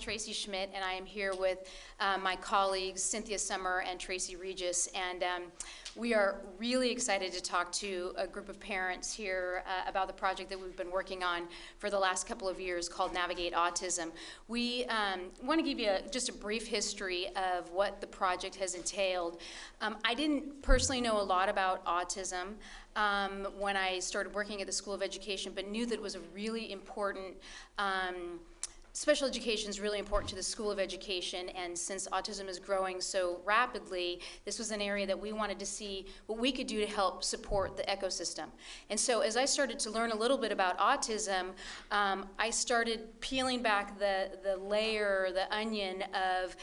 Traci Schmidt, and I am here with my colleagues Cynthia Summer and Traci Regis, and we are really excited to talk to a group of parents here about the project that we've been working on for the last couple of years called Navigate Autism. We want to give you just a brief history of what the project has entailed. I didn't personally know a lot about autism when I started working at the School of Education, but knew that it was a really important special education is really important to the School of Education, and since autism is growing so rapidly, this was an area that we wanted to see what we could do to help support the ecosystem. And so as I started to learn a little bit about autism, I started peeling back the layer, the onion of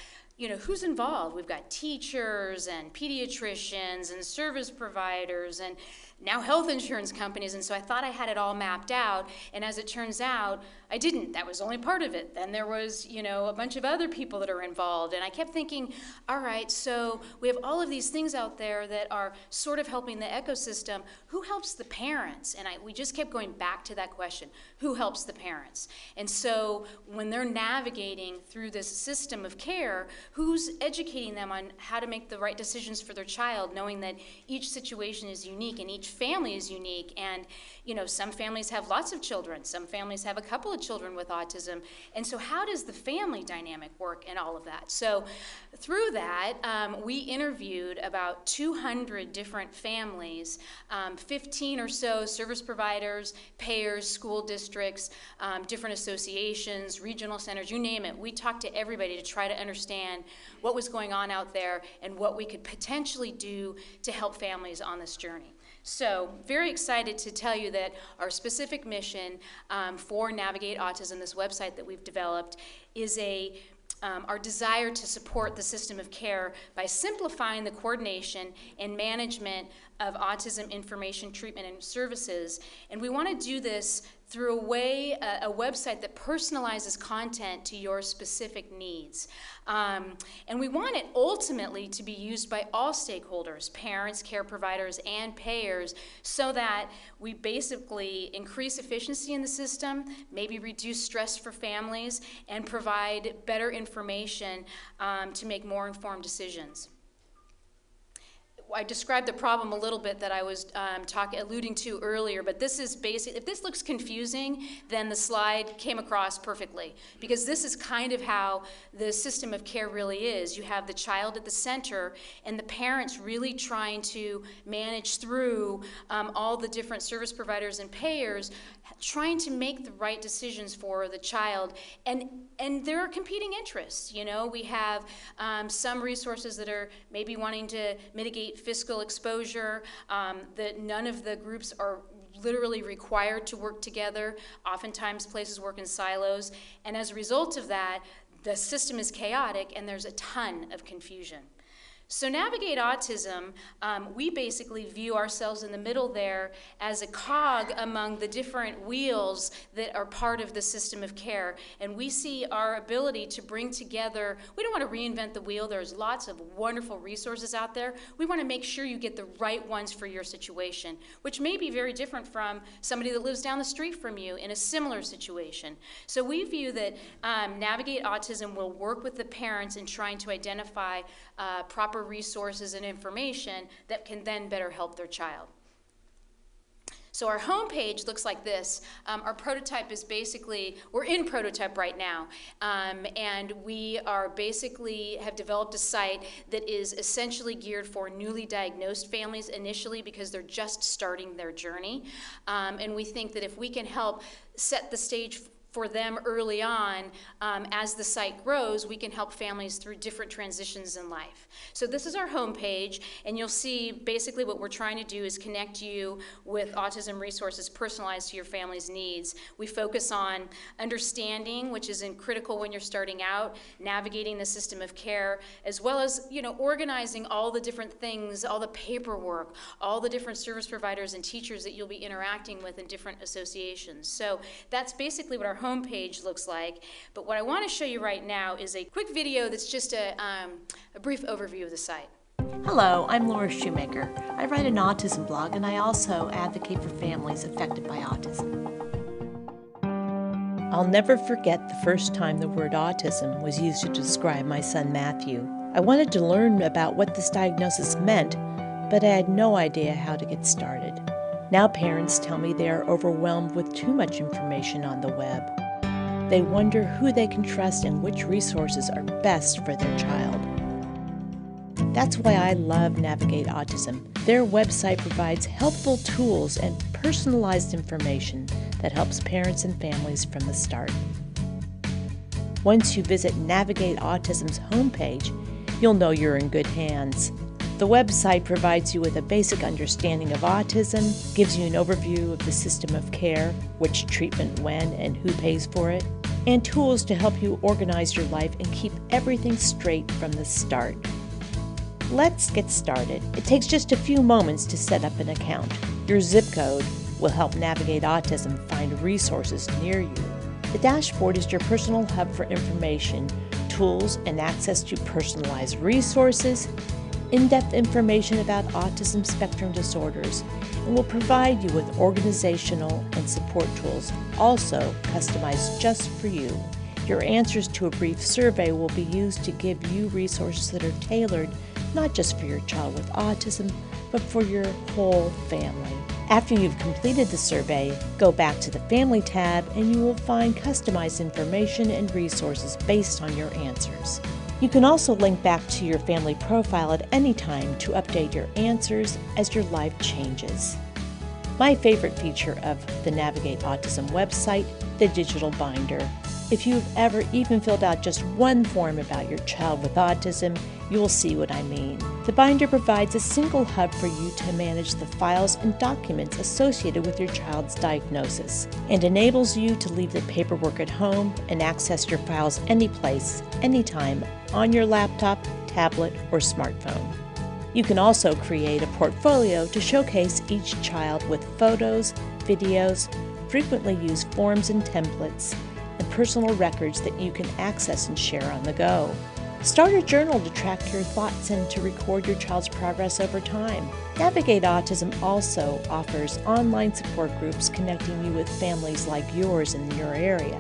who's involved. We've got teachers and pediatricians and service providers and now health insurance companies, and so I thought I had it all mapped out, and as it turns out, I didn't. That was only part of it. Then there was, a bunch of other people that are involved, and I kept thinking, all right, so we have all of these things out there that are sort of helping the ecosystem. Who helps the parents? And we just kept going back to that question, who helps the parents? And so when they're navigating through this system of care, who's educating them on how to make the right decisions for their child, knowing that each situation is unique and each family is unique, and some families have lots of children, some families have a couple of children with autism, and so how does the family dynamic work in all of that? So through that, we interviewed about 200 different families, 15 or so service providers, payers, school districts, different associations, regional centers, you name it. We talked to everybody to try to understand what was going on out there and what we could potentially do to help families on this journey. So, very excited to tell you that our specific mission for Navigate Autism, this website that we've developed, is our desire to support the system of care by simplifying the coordination and management of autism information, treatment, and services. And we want to do this through a website that personalizes content to your specific needs. And we want it ultimately to be used by all stakeholders, parents, care providers, and payers, so that we basically increase efficiency in the system, maybe reduce stress for families, and provide better information to make more informed decisions. I described the problem a little bit that I was alluding to earlier, but this is basic. If this looks confusing, then the slide came across perfectly, because this is kind of how the system of care really is. You have the child at the center, and the parents really trying to manage through all the different service providers and payers, trying to make the right decisions for the child, and there are competing interests. We have some resources that are maybe wanting to mitigate fiscal exposure, that none of the groups are literally required to work together. Oftentimes places work in silos, and as a result of that, the system is chaotic and there's a ton of confusion. So Navigate Autism, we basically view ourselves in the middle there as a cog among the different wheels that are part of the system of care. And we see our ability to bring together, we don't want to reinvent the wheel. There's lots of wonderful resources out there. We want to make sure you get the right ones for your situation, which may be very different from somebody that lives down the street from you in a similar situation. So we view that Navigate Autism will work with the parents in trying to identify proper resources and information that can then better help their child. So our homepage looks like this. Our prototype is basically, we're in prototype right now, and we are basically have developed a site that is essentially geared for newly diagnosed families initially, because they're just starting their journey. And we think that if we can help set the stage for them early on, as the site grows, we can help families through different transitions in life. So this is our homepage, and you'll see basically what we're trying to do is connect you with autism resources personalized to your family's needs. We focus on understanding, which is critical when you're starting out, navigating the system of care, as well as organizing all the different things, all the paperwork, all the different service providers and teachers that you'll be interacting with in different associations. So that's basically what our homepage looks like, but what I want to show you right now is a quick video that's just a brief overview of the site. Hello, I'm Laura Shoemaker. I write an autism blog, and I also advocate for families affected by autism. I'll never forget the first time the word autism was used to describe my son Matthew. I wanted to learn about what this diagnosis meant, but I had no idea how to get started. Now parents tell me they are overwhelmed with too much information on the web. They wonder who they can trust and which resources are best for their child. That's why I love Navigate Autism. Their website provides helpful tools and personalized information that helps parents and families from the start. Once you visit Navigate Autism's homepage, you'll know you're in good hands. The website provides you with a basic understanding of autism, gives you an overview of the system of care, which treatment when and who pays for it, and tools to help you organize your life and keep everything straight from the start. Let's get started. It takes just a few moments to set up an account. Your zip code will help Navigate Autism find resources near you. The dashboard is your personal hub for information, tools, and access to personalized resources, in-depth information about autism spectrum disorders, and will provide you with organizational and support tools, also customized just for you. Your answers to a brief survey will be used to give you resources that are tailored not just for your child with autism, but for your whole family. After you've completed the survey, go back to the Family tab and you will find customized information and resources based on your answers. You can also link back to your family profile at any time to update your answers as your life changes. My favorite feature of the Navigate Autism website, the digital binder. If you've ever even filled out just one form about your child with autism, you will see what I mean. The binder provides a single hub for you to manage the files and documents associated with your child's diagnosis, and enables you to leave the paperwork at home and access your files anyplace, anytime, on your laptop, tablet, or smartphone. You can also create a portfolio to showcase each child with photos, videos, frequently used forms and templates, and personal records that you can access and share on the go. Start a journal to track your thoughts and to record your child's progress over time. Navigate Autism also offers online support groups connecting you with families like yours in your area.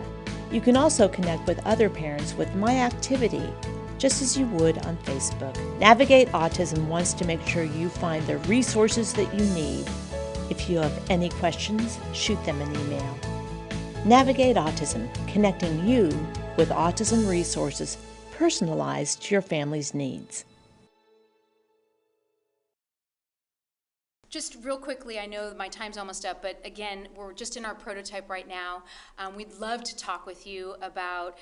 You can also connect with other parents with My Activity, just as you would on Facebook. Navigate Autism wants to make sure you find the resources that you need. If you have any questions, shoot them an email. Navigate Autism, connecting you with autism resources personalized to your family's needs. Just real quickly, I know my time's almost up, but again, we're just in our prototype right now. We'd love to talk with you about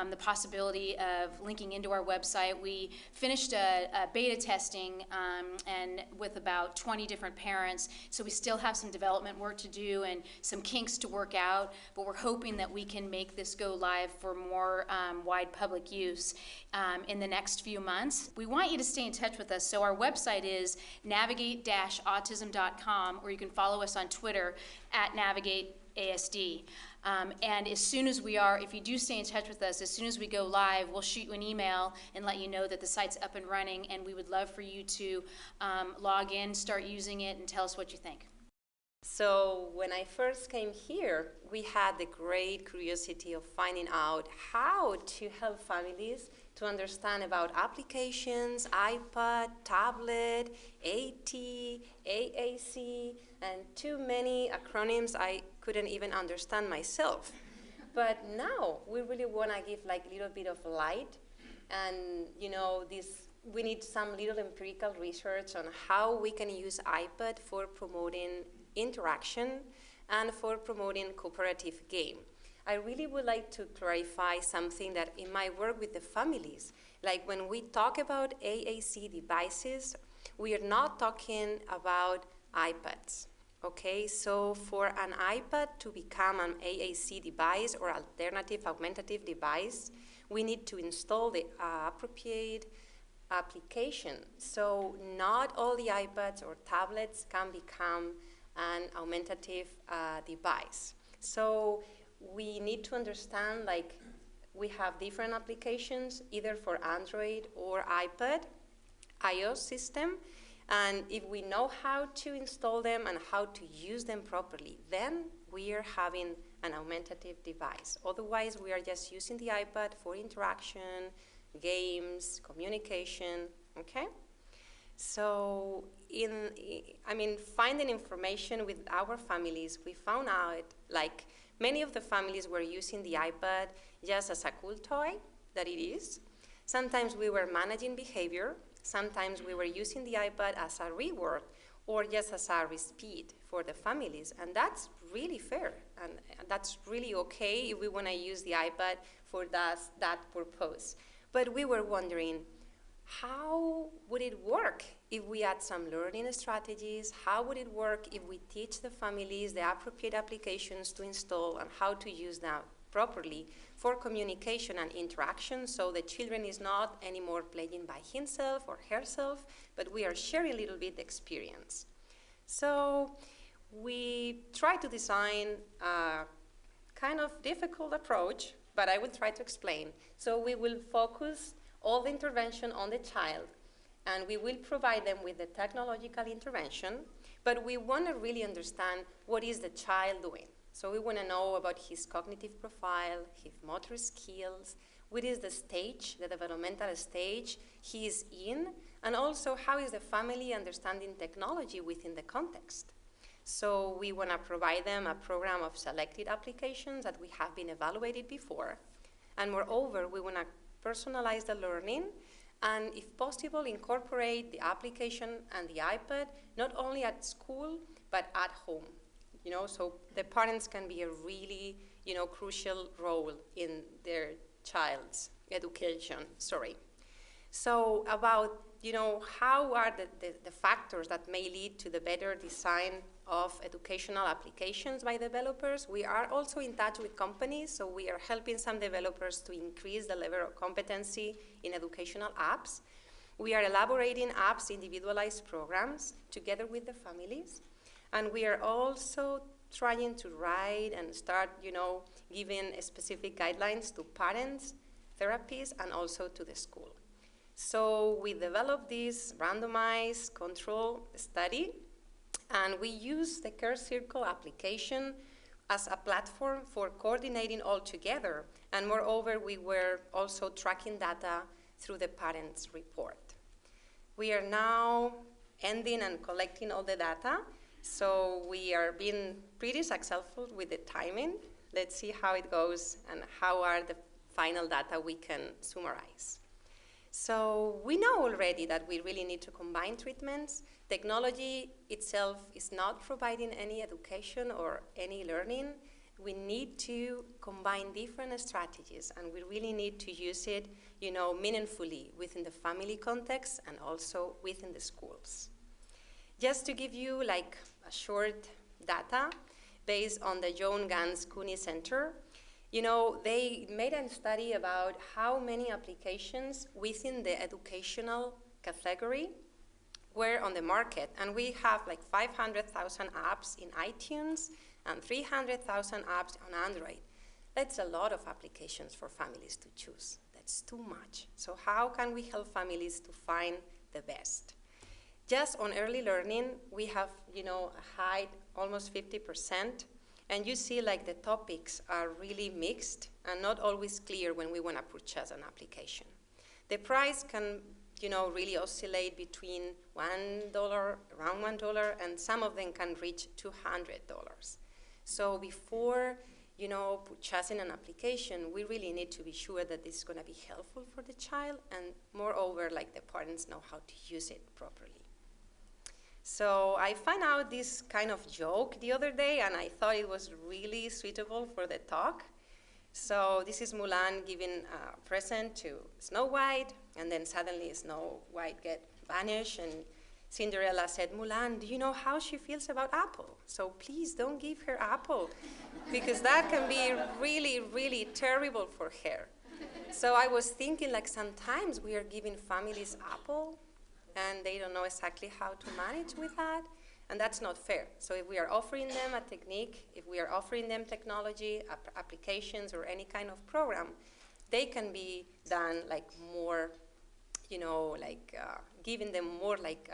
the possibility of linking into our website. We finished a beta testing and with about 20 different parents, so we still have some development work to do and some kinks to work out, but we're hoping that we can make this go live for more wide public use in the next few months. We want you to stay in touch with us, so our website is navigate-autism.com, or you can follow us on Twitter at NavigateASD. And as soon as if you do stay in touch with us, as soon as we go live, we'll shoot you an email and let you know that the site's up and running, and we would love for you to log in, start using it, and tell us what you think. So when I first came here, we had the great curiosity of finding out how to help families to understand about applications, iPad, tablet, AT, AAC, and too many acronyms I couldn't even understand myself. But now we really want to give like a little bit of light, and we need some little empirical research on how we can use iPad for promoting interaction and for promoting cooperative game. I really would like to clarify something that in my work with the families, like when we talk about AAC devices, we are not talking about iPads, okay? So for an iPad to become an AAC device or alternative augmentative device, we need to install the appropriate application. So not all the iPads or tablets can become an augmentative device. So we need to understand, like, we have different applications either for Android or iPad, iOS system, And if we know how to install them and how to use them properly, then we are having an augmentative device. Otherwise, we are just using the iPad for interaction, games, communication, okay? So finding information with our families, we found out like many of the families were using the iPad just as a cool toy that it is. Sometimes we were managing behavior. Sometimes we were using the iPad as a reward or just as a respite for the families. And that's really fair. And that's really okay if we want to use the iPad for that purpose. But we were wondering, how would it work if we add some learning strategies? How would it work if we teach the families the appropriate applications to install and how to use them properly for communication and interaction, so the children is not anymore playing by himself or herself, but we are sharing a little bit the experience. So we try to design a kind of difficult approach, but I will try to explain. So we will focus all the intervention on the child, and we will provide them with the technological intervention, but we want to really understand what is the child doing. So we want to know about his cognitive profile, his motor skills, what is the stage, the developmental stage he is in, and also how is the family understanding technology within the context. So we want to provide them a program of selected applications that we have been evaluated before, and moreover, we want to personalize the learning, and if possible, incorporate the application and the iPad, not only at school, but at home. So the parents can be a really, crucial role in their child's education, So about, how are the factors that may lead to the better design of educational applications by developers? We are also in touch with companies, so we are helping some developers to increase the level of competency in educational apps. We are elaborating apps, individualized programs, together with the families. And we are also trying to write and start, giving specific guidelines to parents, therapists, and also to the school. So we developed this randomized control study, and we use the Care Circle application as a platform for coordinating all together. And moreover, we were also tracking data through the parents' report. We are now ending and collecting all the data. So we are being pretty successful with the timing. Let's see how it goes and how are the final data we can summarize. So we know already that we really need to combine treatments. Technology itself is not providing any education or any learning. We need to combine different strategies, and we really need to use it, meaningfully within the family context and also within the schools. Just to give you like a short data based on the John Gans Cooney Center, they made a study about how many applications within the educational category were on the market. And we have like 500,000 apps in iTunes and 300,000 apps on Android. That's a lot of applications for families to choose. That's too much. So how can we help families to find the best? Just on early learning, we have, a high, almost 50%. And you see like the topics are really mixed and not always clear when we want to purchase an application. The price can, really oscillate between $1, around $1, and some of them can reach $200. So before, purchasing an application, we really need to be sure that this is going to be helpful for the child, and moreover, like the parents know how to use it properly. So I found out this kind of joke the other day, and I thought it was really suitable for the talk. So this is Mulan giving a present to Snow White, and then suddenly Snow White get vanished, and Cinderella said, Mulan, do you know how she feels about apple? So please don't give her apple, because that can be really, really terrible for her. So I was thinking, like, sometimes we are giving families apple, and they don't know exactly how to manage with that, and that's not fair. So if we are offering them a technique, if we are offering them technology, applications, or any kind of program, they can be done like more, giving them more like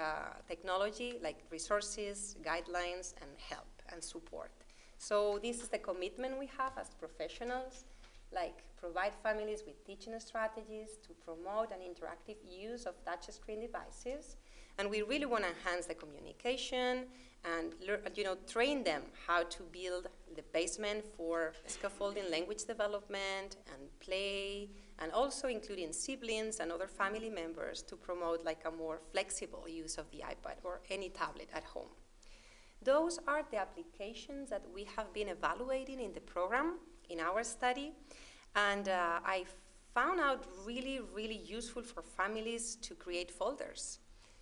technology, like resources, guidelines, and help and support. So this is the commitment we have as professionals, like provide families with teaching strategies to promote an interactive use of touchscreen devices. And we really want to enhance the communication and train them how to build the basement for scaffolding language development and play, and also including siblings and other family members to promote like a more flexible use of the iPad or any tablet at home. Those are the applications that we have been evaluating in the program, in our study, and I found out really, really useful for families to create folders.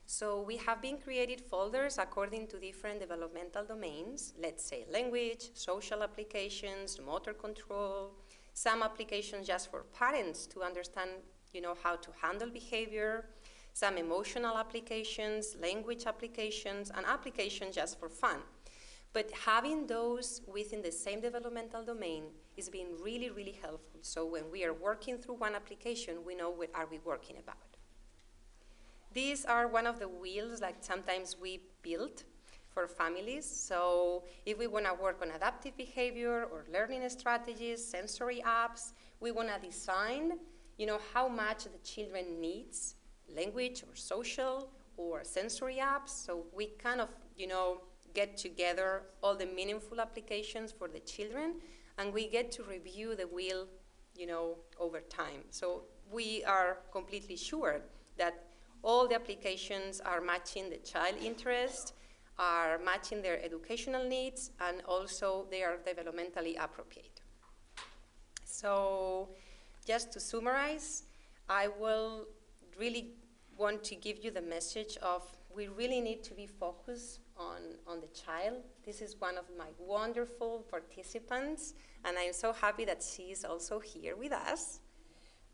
So we have been created folders according to different developmental domains, let's say language, social applications, motor control, some applications just for parents to understand, how to handle behavior, some emotional applications, language applications, and applications just for fun. But having those within the same developmental domain is being really, really helpful. So when we are working through one application, we know what are we working about. These are one of the wheels like sometimes we build for families. So if we want to work on adaptive behavior or learning strategies, sensory apps, we want to design, how much the children needs language or social or sensory apps. So we kind of, get together all the meaningful applications for the children, and we get to review the wheel, over time. So we are completely sure that all the applications are matching the child interest, are matching their educational needs, and also they are developmentally appropriate. So just to summarize, I will really want to give you the message of we really need to be focused on the child. This is one of my wonderful participants, and I'm so happy that she is also here with us.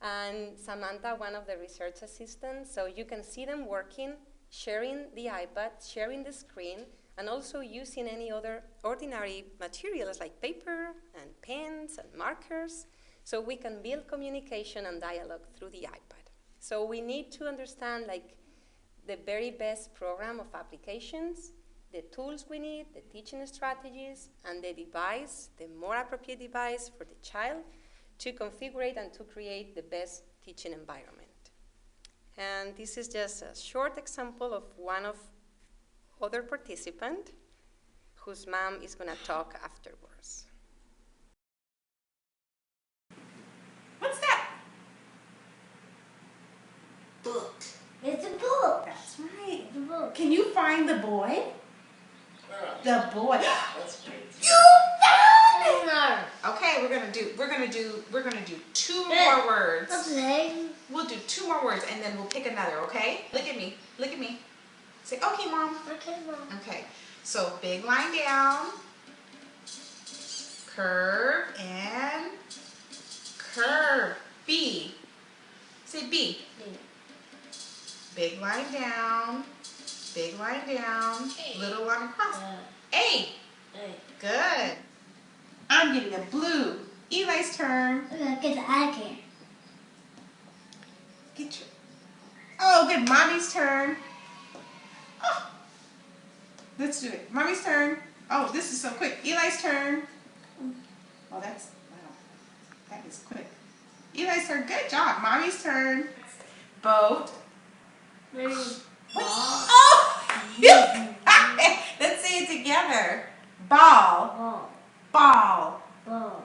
And Samantha, one of the research assistants, so you can see them working, sharing the iPad, sharing the screen, and also using any other ordinary materials like paper and pens and markers, so we can build communication and dialogue through the iPad. So we need to understand like the very best program of applications, the tools we need, the teaching strategies, and the device, the more appropriate device for the child to configure and to create the best teaching environment. And this is just a short example of one of other participant whose mom is going to talk afterwards. What's that? Book. It's a book. That's right. It's a book. Can you find the boy? The boy. That's great. You found it! Okay, we're gonna do two more words. What's the name? We'll do two more words and then we'll pick another, okay? Look at me. Look at me. Say, okay, Mom. Okay, Mom. Okay. So big line down. Curve and curve. B. Say B. Big line down. Big line down. A. Little line across. A. A. Good. I'm getting a blue. Eli's turn. I'm gonna get the eye can. Get your. Oh, good. Mommy's turn. Oh. Let's do it. Mommy's turn. Oh, this is so quick. Eli's turn. Oh, that's. Wow. That is quick. Eli's turn. Good job. Mommy's turn. Boat. Ready? Oh! You got it. Let's say it together. Ball. Ball. Ball. Ball.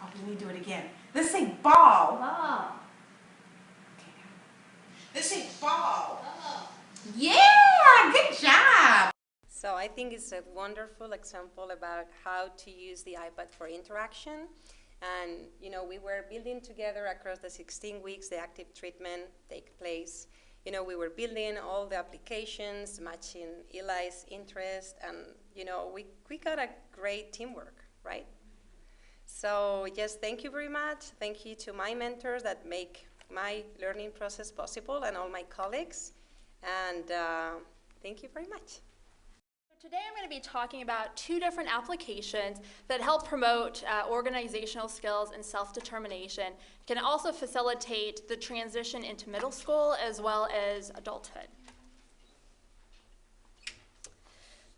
Oh, we need to do it again. Let's say ball. Ball. Okay. Let's say ball. Ball. Yeah, good job. So I think it's a wonderful example about how to use the iPad for interaction. And, we were building together across the 16 weeks the active treatment take place. We were building all the applications, matching Eli's interest, and, we got a great teamwork, right? So just thank you very much. Thank you to my mentors that make my learning process possible and all my colleagues. And thank you very much. Today I'm going to be talking about two different applications that help promote organizational skills and self-determination. It can also facilitate the transition into middle school as well as adulthood.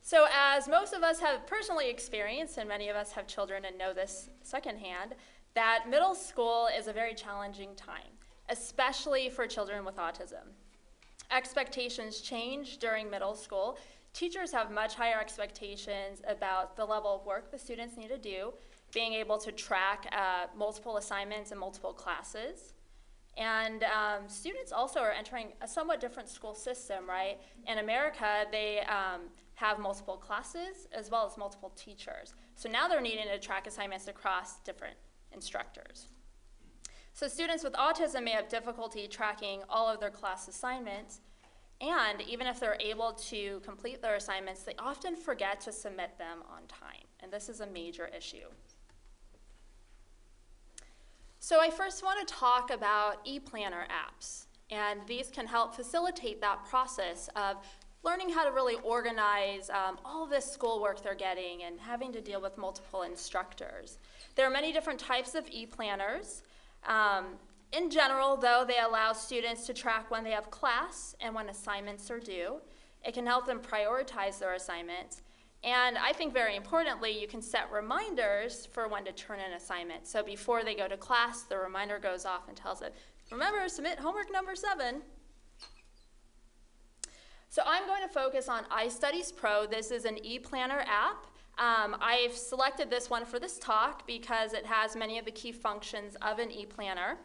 So as most of us have personally experienced, and many of us have children and know this secondhand, that middle school is a very challenging time, especially for children with autism. Expectations change during middle school. Teachers have much higher expectations about the level of work the students need to do, being able to track multiple assignments in multiple classes. And students also are entering a somewhat different school system, right? In America, they have multiple classes as well as multiple teachers. So now they're needing to track assignments across different instructors. So students with autism may have difficulty tracking all of their class assignments, and even if they're able to complete their assignments, they often forget to submit them on time, and this is a major issue. So I first want to talk about e-planner apps, and these can help facilitate that process of learning how to really organize all of this schoolwork they're getting and having to deal with multiple instructors. There are many different types of e-planners. In general, though, they allow students to track when they have class and when assignments are due. It can help them prioritize their assignments. And I think very importantly, you can set reminders for when to turn in assignments. So before they go to class, the reminder goes off and tells them, remember, submit homework number 7. So I'm going to focus on iStudies Pro. This is an e-planner app. I've selected this one for this talk because it has many of the key functions of an e-planner.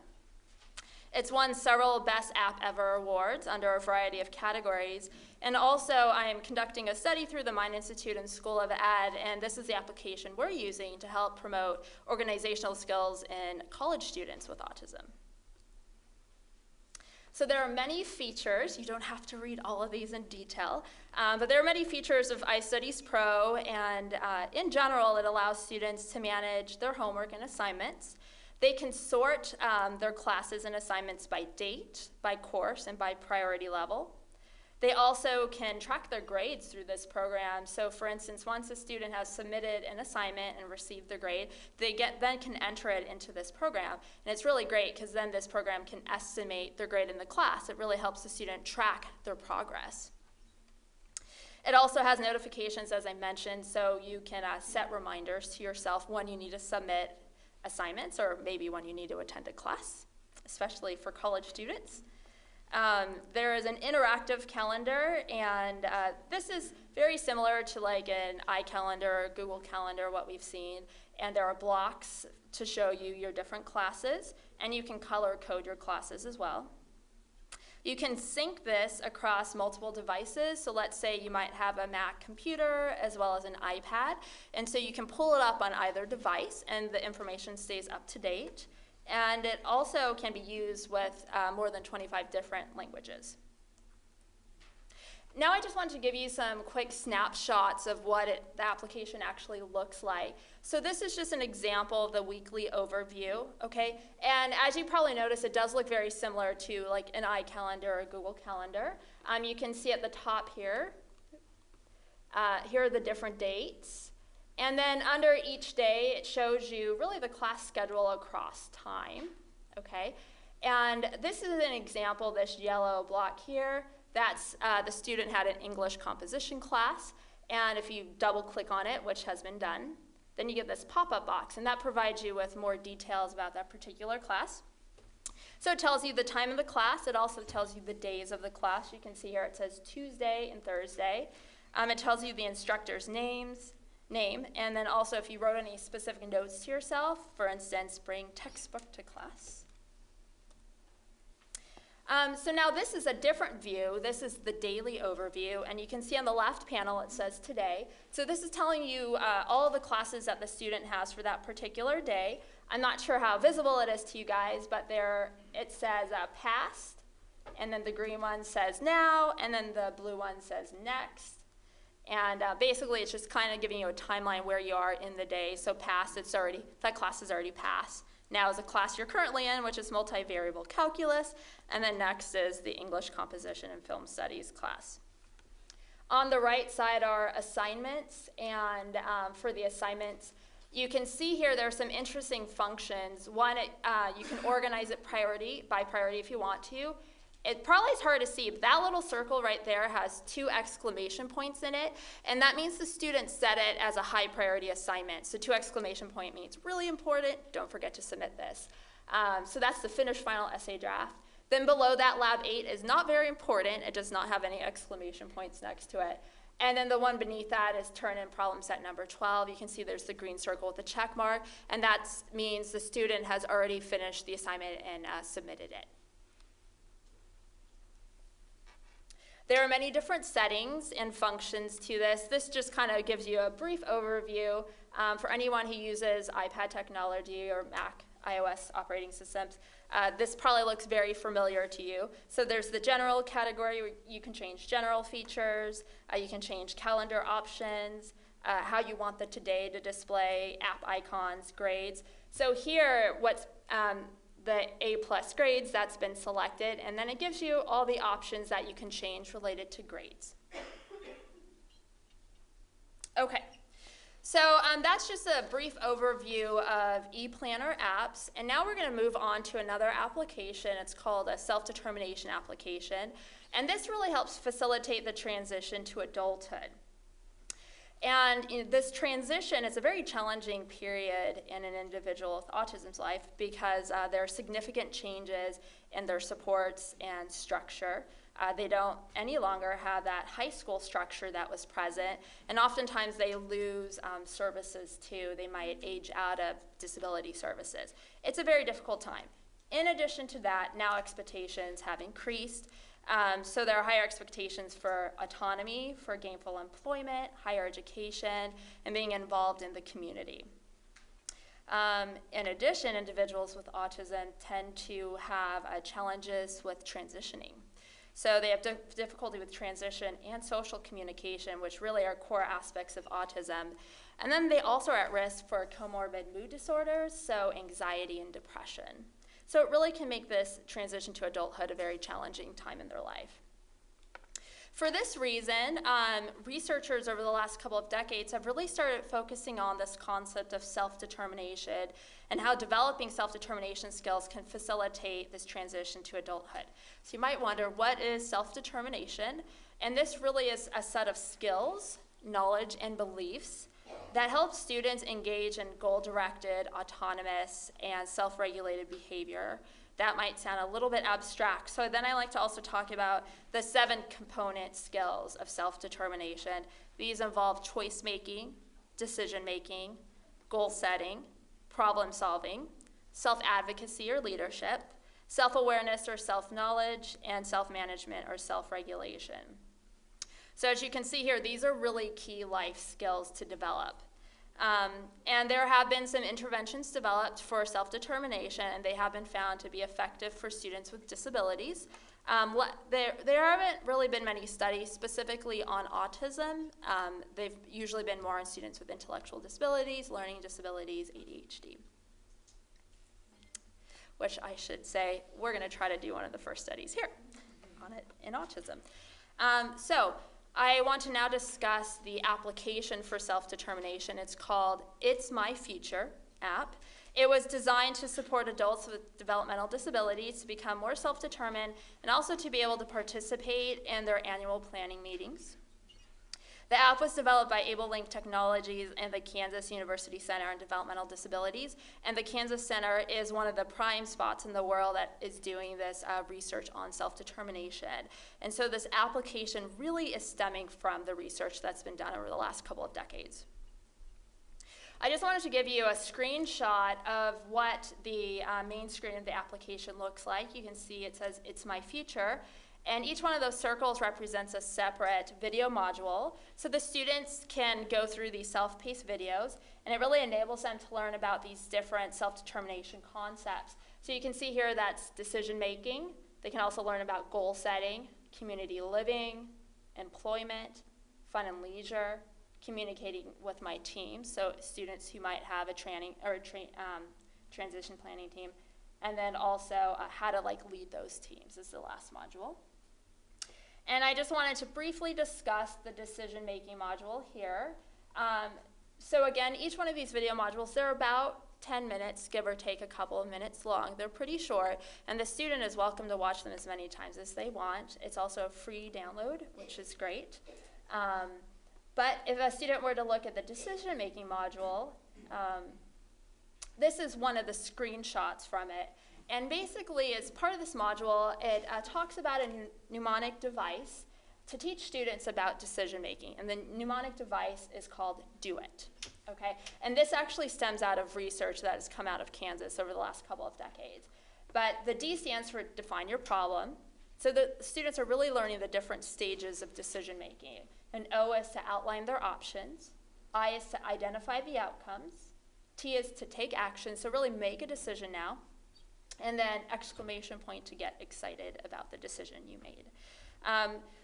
It's won several Best App Ever awards under a variety of categories. And also, I'm conducting a study through the Mind Institute and School of Ed, and this is the application we're using to help promote organizational skills in college students with autism. So there are many features. You don't have to read all of these in detail, but there are many features of iStudies Pro, and in general, it allows students to manage their homework and assignments. They can sort their classes and assignments by date, by course, and by priority level. They also can track their grades through this program. So for instance, once a student has submitted an assignment and received their grade, they then can enter it into this program. And it's really great because then this program can estimate their grade in the class. It really helps the student track their progress. It also has notifications, as I mentioned, so you can set reminders to yourself when you need to submit assignments or maybe when you need to attend a class, especially for college students. There is an interactive calendar, and this is very similar to like an iCalendar or Google Calendar, what we've seen. And there are blocks to show you your different classes, and you can color code your classes as well. You can sync this across multiple devices. So let's say you might have a Mac computer as well as an iPad, and so you can pull it up on either device, and the information stays up to date. And it also can be used with more than 25 different languages. Now I just wanted to give you some quick snapshots of what the application actually looks like. So this is just an example of the weekly overview, okay? And as you probably noticed, it does look very similar to like an iCalendar or a Google Calendar. You can see at the top here, here are the different dates. And then under each day, it shows you really the class schedule across time, okay? And this is an example, this yellow block here. That's the student had an English composition class, and if you double click on it, which has been done, then you get this pop-up box, and that provides you with more details about that particular class. So it tells you the time of the class. It also tells you the days of the class. You can see here it says Tuesday and Thursday. It tells you the instructor's name, and then also if you wrote any specific notes to yourself, for instance, bring textbook to class. So now this is a different view. This is the daily overview, and you can see on the left panel it says today. So this is telling you all of the classes that the student has for that particular day. I'm not sure how visible it is to you guys, but there it says past, and then the green one says now, and then the blue one says next. And basically it's just kind of giving you a timeline where you are in the day. So past, that class is already passed. Now is the class you're currently in, which is multivariable calculus, and then next is the English composition and film studies class. On the right side are assignments, and for the assignments, you can see here there are some interesting functions. One, you can organize it by priority if you want to. It probably is hard to see, but that little circle right there has 2 exclamation points in it, and that means the student set it as a high priority assignment. So 2 exclamation point means really important, don't forget to submit this. So that's the finished final essay draft. Then below that, Lab 8 is not very important. It does not have any exclamation points next to it. And then the one beneath that is turn in problem set number 12. You can see there's the green circle with the check mark, and that means the student has already finished the assignment and submitted it. There are many different settings and functions to this. This just kind of gives you a brief overview for anyone who uses iPad technology or Mac, iOS operating systems. This probably looks very familiar to you. So there's the general category where you can change general features, you can change calendar options, how you want the today to display, app icons, grades. So here, what's the A+ grades, that's been selected, and then it gives you all the options that you can change related to grades. Okay. So that's just a brief overview of ePlanner apps, and now we're going to move on to another application. It's called a self-determination application, and this really helps facilitate the transition to adulthood. And this transition is a very challenging period in an individual with autism's life because there are significant changes in their supports and structure. They don't any longer have that high school structure that was present, and oftentimes they lose services too. They might age out of disability services. It's a very difficult time. In addition to that, now expectations have increased. So there are higher expectations for autonomy, for gainful employment, higher education, and being involved in the community. In addition, individuals with autism tend to have challenges with transitioning. So they have difficulty with transition and social communication, which really are core aspects of autism. And then they also are at risk for comorbid mood disorders, so anxiety and depression. So it really can make this transition to adulthood a very challenging time in their life. For this reason, researchers over the last couple of decades have really started focusing on this concept of self-determination and how developing self-determination skills can facilitate this transition to adulthood. So you might wonder, what is self-determination? And this really is a set of skills, knowledge, and beliefs that help students engage in goal-directed, autonomous, and self-regulated behavior. That might sound a little bit abstract. So then I like to also talk about the 7 component skills of self-determination. These involve choice-making, decision-making, goal-setting, problem-solving, self-advocacy or leadership, self-awareness or self-knowledge, and self-management or self-regulation. So as you can see here, these are really key life skills to develop. And there have been some interventions developed for self-determination, and they have been found to be effective for students with disabilities. There haven't really been many studies specifically on autism. They've usually been more on students with intellectual disabilities, learning disabilities, ADHD. Which I should say, we're going to try to do one of the first studies here on it in autism. So I want to now discuss the application for self-determination. It's called It's My Future app. It was designed to support adults with developmental disabilities to become more self-determined and also to be able to participate in their annual planning meetings. The app was developed by AbleLink Technologies and the Kansas University Center on Developmental Disabilities, and the Kansas Center is one of the prime spots in the world that is doing this research on self-determination. And so this application really is stemming from the research that's been done over the last couple of decades. I just wanted to give you a screenshot of what the main screen of the application looks like. You can see it says, It's My Future. And each one of those circles represents a separate video module. So the students can go through these self-paced videos, and it really enables them to learn about these different self-determination concepts. So you can see here that's decision-making. They can also learn about goal setting, community living, employment, fun and leisure, communicating with my team, so students who might have a transition planning team, and then also how to lead those teams is the last module. And I just wanted to briefly discuss the decision-making module here. So again, each one of these video modules, they're about 10 minutes, give or take a couple of minutes long. They're pretty short, and the student is welcome to watch them as many times as they want. It's also a free download, which is great. But if a student were to look at the decision-making module, this is one of the screenshots from it. And basically, as part of this module, it talks about a mnemonic device to teach students about decision-making. And the mnemonic device is called DO IT, okay? And this actually stems out of research that has come out of Kansas over the last couple of decades. But the D stands for define your problem. So the students are really learning the different stages of decision-making. And O is to outline their options. I is to identify the outcomes. T is to take action, so really make a decision now. And then exclamation point to get excited about the decision you made.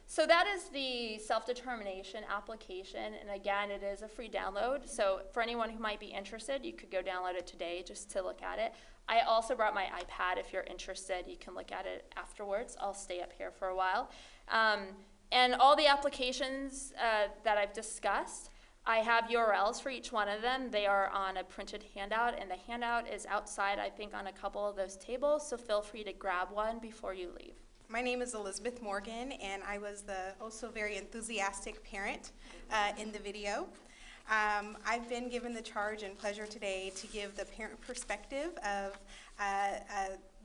So that is the self-determination application, and again, it is a free download, so for anyone who might be interested, you could go download it today just to look at it. I also brought my iPad. If you're interested, you can look at it afterwards. I'll stay up here for a while. And all the applications that I've discussed, I have URLs for each one of them. They are on a printed handout, and the handout is outside, I think, on a couple of those tables, so feel free to grab one before you leave. My name is Elizabeth Morgan, and I was the also very enthusiastic parent in the video. I've been given the charge and pleasure today to give the parent perspective of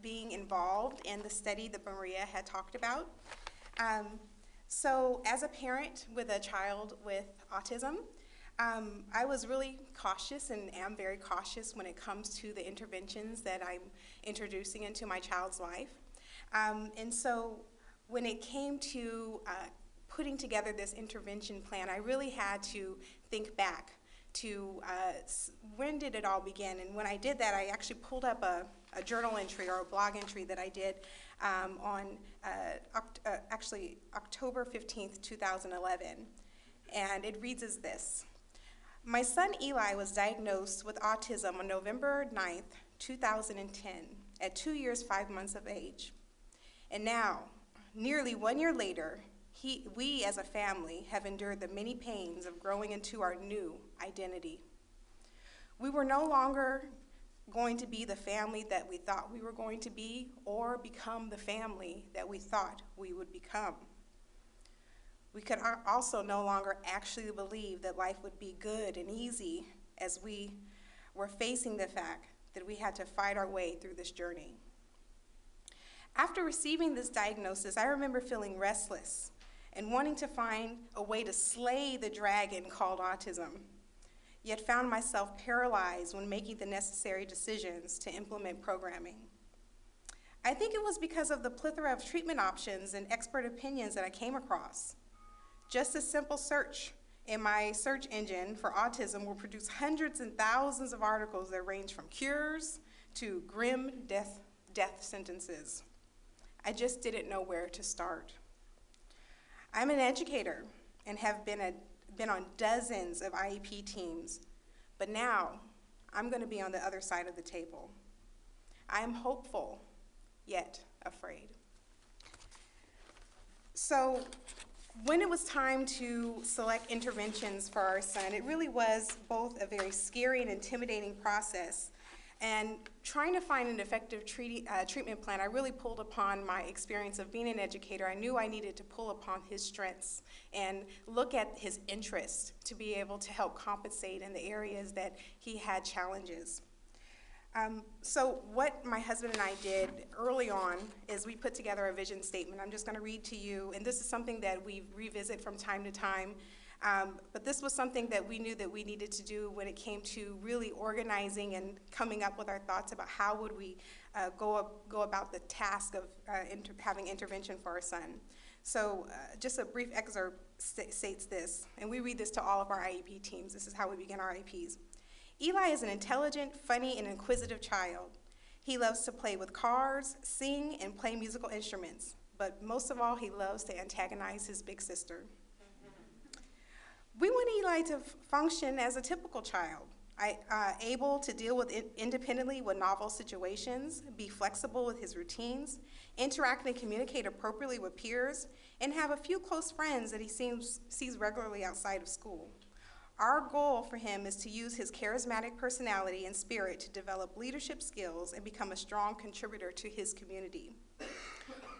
being involved in the study that Maria had talked about. So as a parent with a child with autism, I was really cautious and am very cautious when it comes to the interventions that I'm introducing into my child's life. And so when it came to putting together this intervention plan, I really had to think back to when did it all begin. And when I did that, I actually pulled up a journal entry or a blog entry that I did on actually October 15th, 2011. And it reads as this. My son Eli was diagnosed with autism on November 9th, 2010, at 2 years, 5 months of age. And now, nearly 1 year later, we as a family have endured the many pains of growing into our new identity. We were no longer going to be the family that we thought we were going to be or become the family that we thought we would become. We could also no longer actually believe that life would be good and easy as we were facing the fact that we had to fight our way through this journey. After receiving this diagnosis, I remember feeling restless and wanting to find a way to slay the dragon called autism, yet found myself paralyzed when making the necessary decisions to implement programming. I think it was because of the plethora of treatment options and expert opinions that I came across. Just a simple search in my search engine for autism will produce hundreds and thousands of articles that range from cures to grim death sentences. I just didn't know where to start. I'm an educator and have been on dozens of IEP teams, but now I'm going to be on the other side of the table. I am hopeful, yet afraid. So when it was time to select interventions for our son, it really was both a very scary and intimidating process. And trying to find an effective treatment plan, I really pulled upon my experience of being an educator. I knew I needed to pull upon his strengths and look at his interests to be able to help compensate in the areas that he had challenges. So what my husband and I did early on is we put together a vision statement. I'm just going to read to you, and this is something that we revisit from time to time. But this was something that we knew that we needed to do when it came to really organizing and coming up with our thoughts about how would we go about the task of having intervention for our son. So just a brief excerpt states this, and we read this to all of our IEP teams. This is how we begin our IEPs. Eli is an intelligent, funny, and inquisitive child. He loves to play with cars, sing, and play musical instruments. But most of all, he loves to antagonize his big sister. We want Eli to function as a typical child. able to deal with it independently with novel situations, be flexible with his routines, interact and communicate appropriately with peers, and have a few close friends that he sees regularly outside of school. Our goal for him is to use his charismatic personality and spirit to develop leadership skills and become a strong contributor to his community.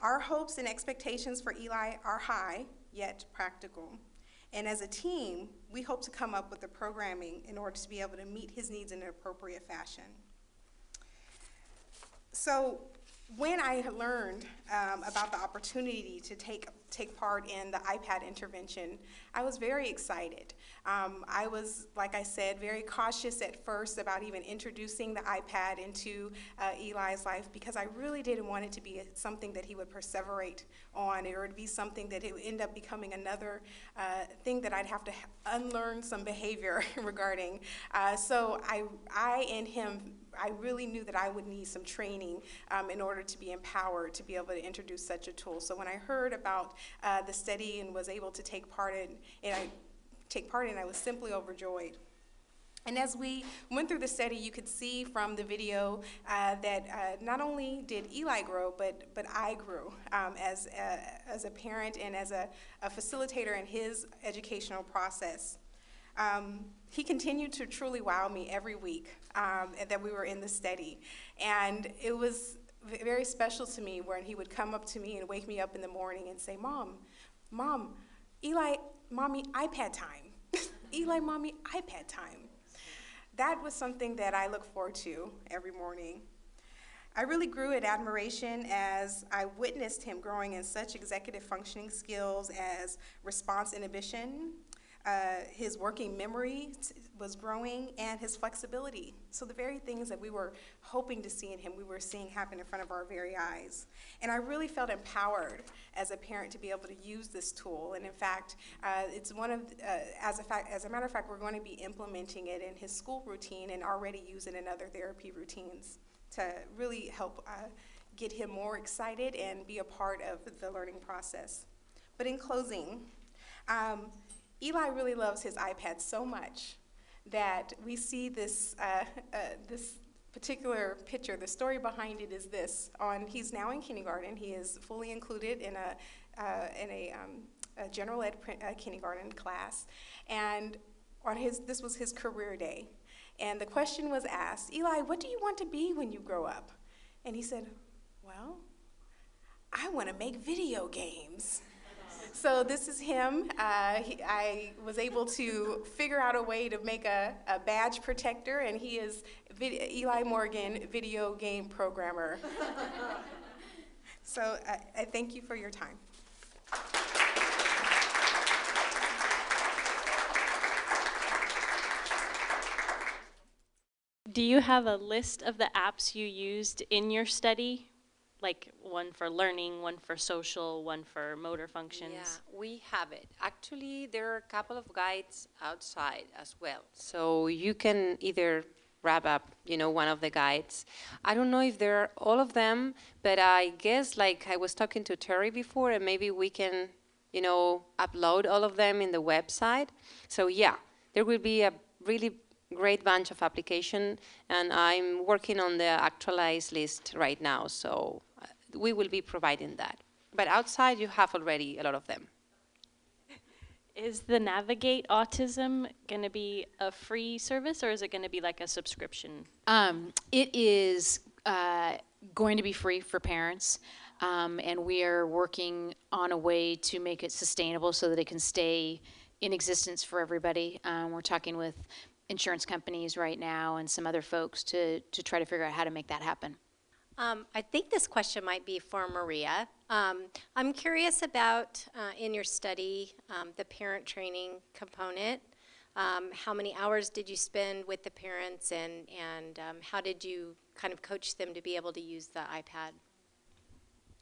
Our hopes and expectations for Eli are high, yet practical. And as a team, we hope to come up with the programming in order to be able to meet his needs in an appropriate fashion. So when I learned about the opportunity to take part in the iPad intervention, I was very excited. I was, like I said, very cautious at first about even introducing the iPad into Eli's life because I really didn't want it to be something that he would perseverate on, or to be something that it would end up becoming another thing that I'd have to unlearn some behavior regarding. So I and him, I really knew that I would need some training in order to be empowered to be able to introduce such a tool. So when I heard about the study and was able to take part in it, I was simply overjoyed. And as we went through the study, you could see from the video that not only did Eli grow, but I grew as a parent and as a facilitator in his educational process. He continued to truly wow me every week that we were in the study. And it was very special to me when he would come up to me and wake me up in the morning and say, Mom, Eli, Mommy, iPad time. Eli, Mommy, iPad time. That was something that I look forward to every morning. I really grew in admiration as I witnessed him growing in such executive functioning skills as response inhibition. His working memory was growing, and his flexibility. So the very things that we were hoping to see in him, we were seeing happen in front of our very eyes. And I really felt empowered as a parent to be able to use this tool. And in fact, it's one of, as a matter of fact, we're going to be implementing it in his school routine and already use it in other therapy routines to really help get him more excited and be a part of the learning process. But in closing, Eli really loves his iPad so much that we see this particular picture. The story behind it is this. He's now in kindergarten. He is fully included in a general ed kindergarten class. And this was his career day. And the question was asked, Eli, what do you want to be when you grow up? And he said, well, I want to make video games. So this is him. I was able to figure out a way to make a badge protector, and he is Eli Morgan, video game programmer. So I thank you for your time. Do you have a list of the apps you used in your study? Like one for learning, one for social, one for motor functions? Yeah, we have it. Actually, there are a couple of guides outside as well. So you can either grab up, one of the guides. I don't know if they're all of them, but I guess like I was talking to Terry before, and maybe we can, upload all of them in the website. So yeah, there will be a really great bunch of application, and I'm working on the actualized list right now, so we will be providing that. But outside, you have already a lot of them. Is the Navigate Autism going to be a free service, or is it going to be like a subscription? It is going to be free for parents, and we are working on a way to make it sustainable so that it can stay in existence for everybody. We're talking with insurance companies right now and some other folks to try to figure out how to make that happen. I think this question might be for Maria. I'm curious about, in your study, the parent training component. How many hours did you spend with the parents, and how did you kind of coach them to be able to use the iPad?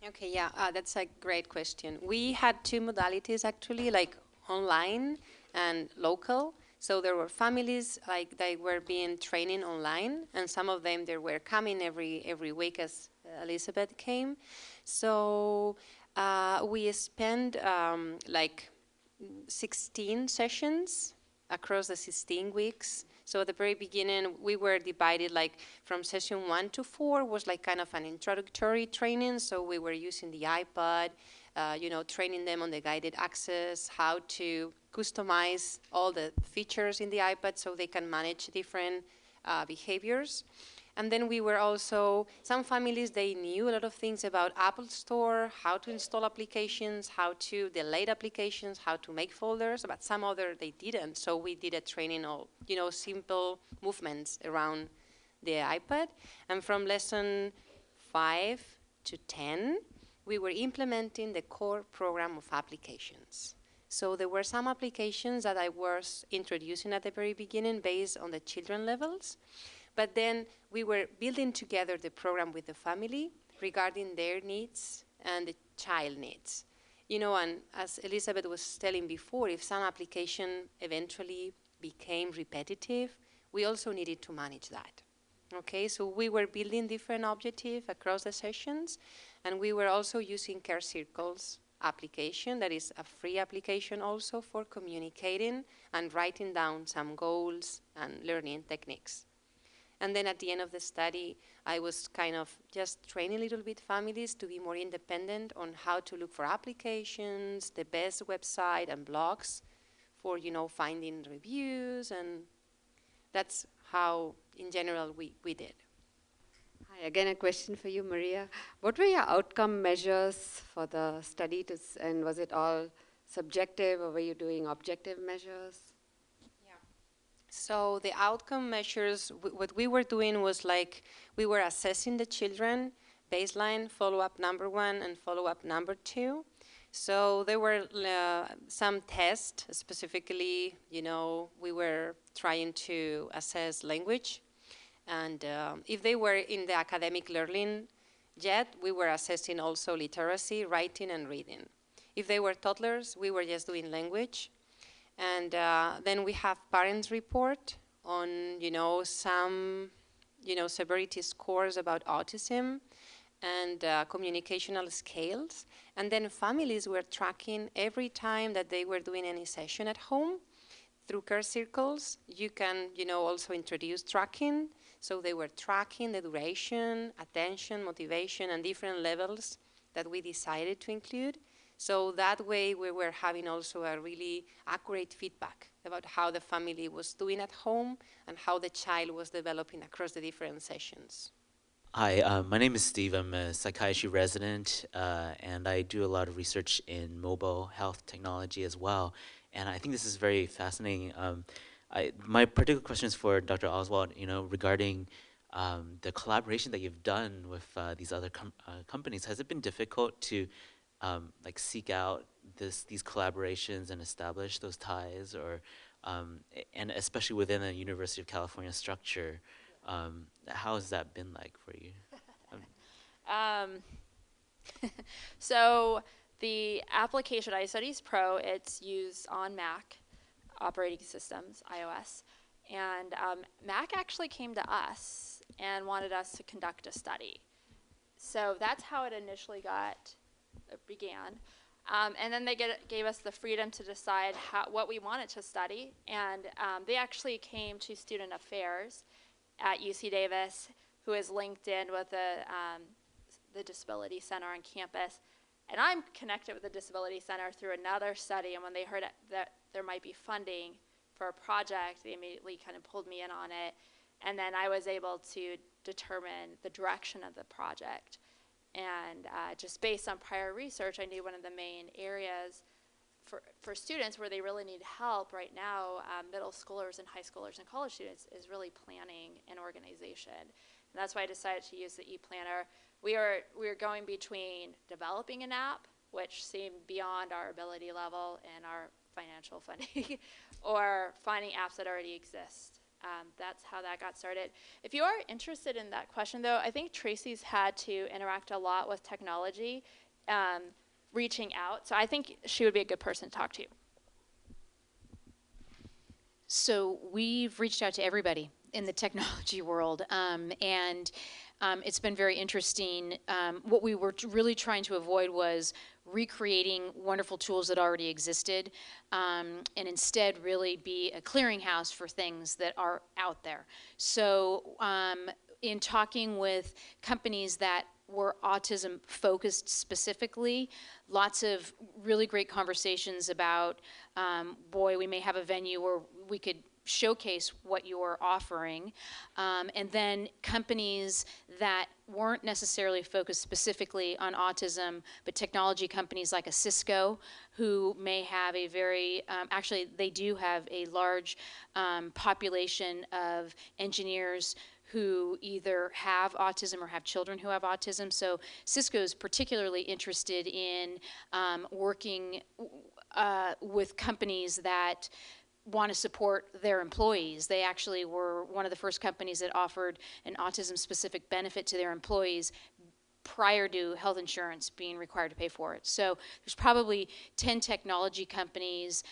Okay, yeah, that's a great question. We had two modalities actually, like online and local. So there were families like they were being trained online, and some of them they were coming every week as Elizabeth came. So we spent like 16 sessions across the 16 weeks. So at the very beginning, we were divided like from session 1 to 4 was like kind of an introductory training. So we were using the iPad, training them on the guided access, how to customize all the features in the iPad so they can manage different behaviors. And then we were also, some families, they knew a lot of things about Apple Store, how to install applications, how to delete applications, how to make folders, but some other they didn't. So we did a training of, simple movements around the iPad. And from lesson 5 to 10, we were implementing the core program of applications. So there were some applications that I was introducing at the very beginning based on the children levels. But then we were building together the program with the family regarding their needs and the child needs. And as Elizabeth was telling before, if some application eventually became repetitive, we also needed to manage that. Okay, so we were building different objectives across the sessions, and we were also using Care Circles application, that is a free application also for communicating and writing down some goals and learning techniques. And then at the end of the study, I was kind of just training a little bit families to be more independent on how to look for applications, the best website and blogs for, finding reviews, and that's how, in general, we did. Hi, again a question for you, Maria. What were your outcome measures for the study, and was it all subjective, or were you doing objective measures? So the outcome measures, what we were doing was like, we were assessing the children, baseline, follow-up number 1 and follow-up number 2. So there were some tests, specifically, we were trying to assess language. And if they were in the academic learning yet, we were assessing also literacy, writing and reading. If they were toddlers, we were just doing language. And then we have parents' report on, some, severity scores about autism and communicational scales. And then families were tracking every time that they were doing any session at home. Through Care Circles, you can, also introduce tracking. So they were tracking the duration, attention, motivation, and different levels that we decided to include. So that way we were having also a really accurate feedback about how the family was doing at home and how the child was developing across the different sessions. Hi, my name is Steve. I'm a psychiatry resident, and I do a lot of research in mobile health technology as well. And I think this is very fascinating. My particular question is for Dr. Oswald, regarding the collaboration that you've done with these other companies. Has it been difficult to seek out these collaborations and establish those ties, or and especially within a University of California structure, how has that been like for you? So the application iStudies Pro, it's used on Mac operating systems, iOS, and Mac actually came to us and wanted us to conduct a study. So that's how it initially began. And then they gave us the freedom to decide what we wanted to study. And they actually came to Student Affairs at UC Davis, who is linked in with the Disability Center on campus. And I'm connected with the Disability Center through another study. And when they heard that there might be funding for a project, they immediately kind of pulled me in on it. And then I was able to determine the direction of the project. And just based on prior research, I knew one of the main areas for students where they really need help right now, middle schoolers and high schoolers and college students, is really planning and organization. And that's why I decided to use the ePlanner. We were going between developing an app, which seemed beyond our ability level and our financial funding, or finding apps that already exist. That's how that got started. If you are interested in that question, though, I think Traci's had to interact a lot with technology, reaching out. So I think she would be a good person to talk to. So we've reached out to everybody in the technology world, and it's been very interesting. What we were really trying to avoid was recreating wonderful tools that already existed, and instead really be a clearinghouse for things that are out there. So in talking with companies that were autism focused specifically, lots of really great conversations about, boy, we may have a venue where we could showcase what you're offering, and then companies that weren't necessarily focused specifically on autism, but technology companies like a Cisco, who may have a very, actually they do have a large population of engineers who either have autism or have children who have autism. So Cisco is particularly interested in working with companies that want to support their employees. They actually were one of the first companies that offered an autism-specific benefit to their employees prior to health insurance being required to pay for it. So there's probably 10 technology companies,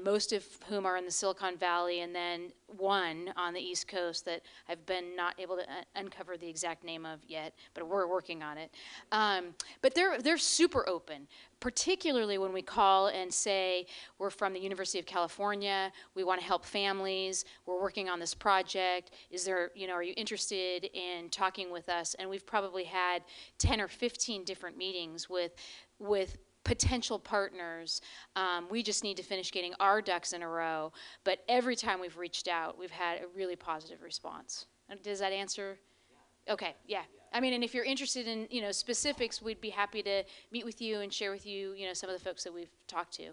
most of whom are in the Silicon Valley, and then one on the East Coast that I've been not able to uncover the exact name of yet, but we're working on it. But they're super open, particularly when we call and say, we're from the University of California, we want to help families, we're working on this project, is there, are you interested in talking with us? And we've probably had 10 or 15 different meetings with potential partners. We just need to finish getting our ducks in a row, but every time we've reached out, we've had a really positive response. Does that answer? Okay, yeah. I mean, and if you're interested in, specifics, we'd be happy to meet with you and share with you, some of the folks that we've talked to.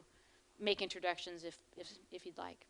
Make introductions if you'd like.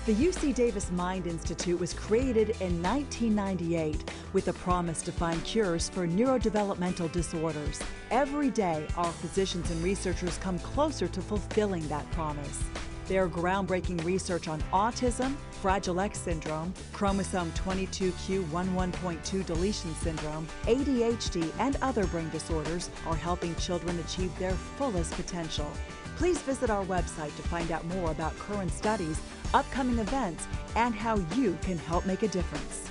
The UC Davis Mind Institute was created in 1998 with a promise to find cures for neurodevelopmental disorders. Every day, our physicians and researchers come closer to fulfilling that promise. Their groundbreaking research on autism, Fragile X syndrome, chromosome 22q11.2 deletion syndrome, ADHD, and other brain disorders are helping children achieve their fullest potential. Please visit our website to find out more about current studies, upcoming events, and how you can help make a difference.